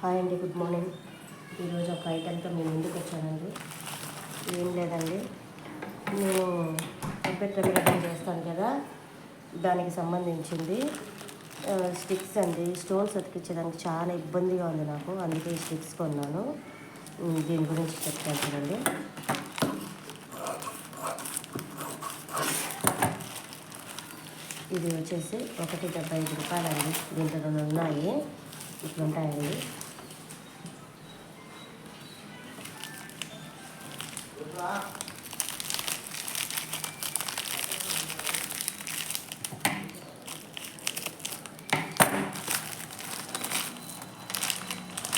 Hi అండి, good morning. ఈరోజు ఒక ఐటెంతో మేము ముందుకు వచ్చానండి. ఏం లేదండి, నేను పెద్ద రెమెడీ చేస్తాను కదా, దానికి సంబంధించింది స్టిక్స్ అండి. స్టోన్స్ అతికించడానికి చాలా ఇబ్బందిగా ఉంది నాకు, అందుకే ఈ స్టిక్స్ కొన్నాను. దీని గురించి చెప్తాను చూడండి. ఇది వచ్చేసి ₹1.75 అండి. దీంట్లో 2 ఉన్నాయి, ఇట్లా ఉంటాయండి.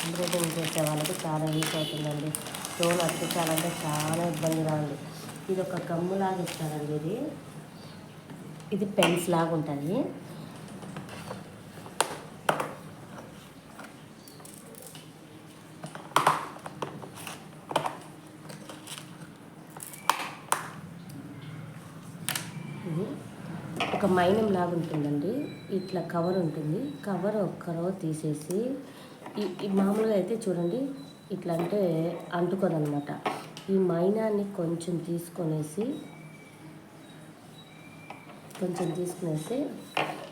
ఎంబ్రాయిడింగ్ చేసే వాళ్ళకి చాలా యూస్ అవుతుందండి. స్టోన్ అతికించాలంటే చాలా ఇబ్బందిగా ఉంది. ఇది ఒక గమ్ములాగా ఇస్తారండి. ఇది పెన్స్ లాగా ఉంటుంది. ఇది ఒక మైనం లాగా ఉంటుందండి. ఇట్లా కవర్ ఉంటుంది. కవర్ ఒక్కరో తీసేసి ఈ మామూలుగా అయితే చూడండి, ఇట్లా అంటే అంటుకోదనమాట. ఈ మైనాన్ని కొంచెం తీసుకునేసి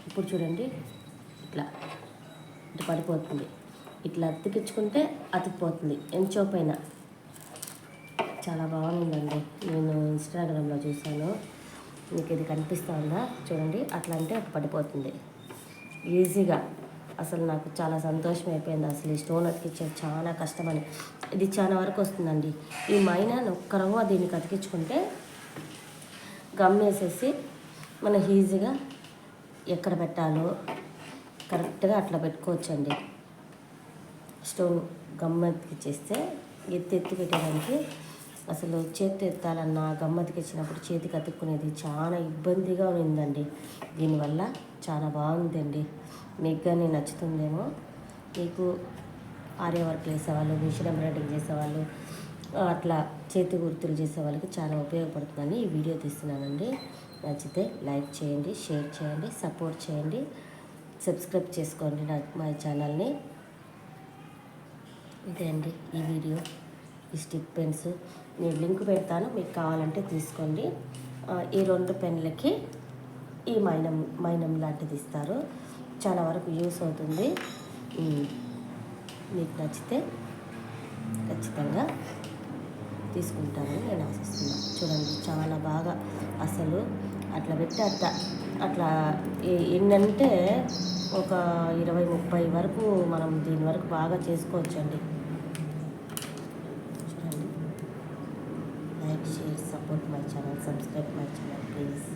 ఇప్పుడు చూడండి, ఇట్లా ఇట్లా పడిపోతుంది. ఇట్లా అతికించుకుంటే అతికిపోతుంది ఎంచోపైన. చాలా బాగుందండి. నేను ఇన్స్టాగ్రామ్లో చూసాను. మీకు ఇది కనిపిస్తూ ఉందా చూడండి, అట్లా అంటే పడిపోతుంది ఈజీగా. అసలు నాకు చాలా సంతోషం అయిపోయింది. అసలు ఈ స్టోన్ అతికించేది చాలా కష్టమని. ఇది చాలా వరకు వస్తుందండి. ఈ మైనాన్ని ఒక్కరవ్వ దీనికి అతికించుకుంటే గమ్మేసేసి మనం ఈజీగా ఎక్కడ పెట్టాలో కరెక్ట్గా అట్లా పెట్టుకోవచ్చండి. స్టోన్ గమ్మతికిచ్చేస్తే ఎత్తి పెట్టడానికి అసలు చేతి ఎత్తాలన్నా గమ్మతికిచ్చినప్పుడు చేతికి అతుక్కునేది చాలా ఇబ్బందిగా ఉందండి. దీనివల్ల చాలా బాగుందండి. మీకు కానీ నచ్చుతుందేమో. మీకు ఆర్య వర్క్ చేసేవాళ్ళు, మిషన్ ఎంబ్రాయిడింగ్ చేసేవాళ్ళు, అట్లా చేతి గుర్తులు చేసే వాళ్ళకి చాలా ఉపయోగపడుతుందని ఈ వీడియో తీస్తున్నానండి. నచ్చితే లైక్ చేయండి, షేర్ చేయండి, సపోర్ట్ చేయండి, సబ్స్క్రైబ్ చేసుకోండి మా ఛానల్ని. ఇదే అండి ఈ వీడియో. ఈ స్టిక్ పెన్స్ నేను లింక్ పెడతాను, మీకు కావాలంటే తీసుకోండి. ఈ 2 పెన్లకి ఈ మైనం లాంటిది ఇస్తారు. చాలా వరకు యూస్ అవుతుంది. మీకు నచ్చితే ఖచ్చితంగా తీసుకుంటారని నేను ఆశిస్తున్నాను. చూడండి, చాలా బాగా అసలు అట్లా పెట్టి అట్లా ఏంటంటే ఒక 20-30 వరకు మనం దీని వరకు బాగా చేసుకోవచ్చండి. చూడండి, like, share, support my channel, subscribe my channel please.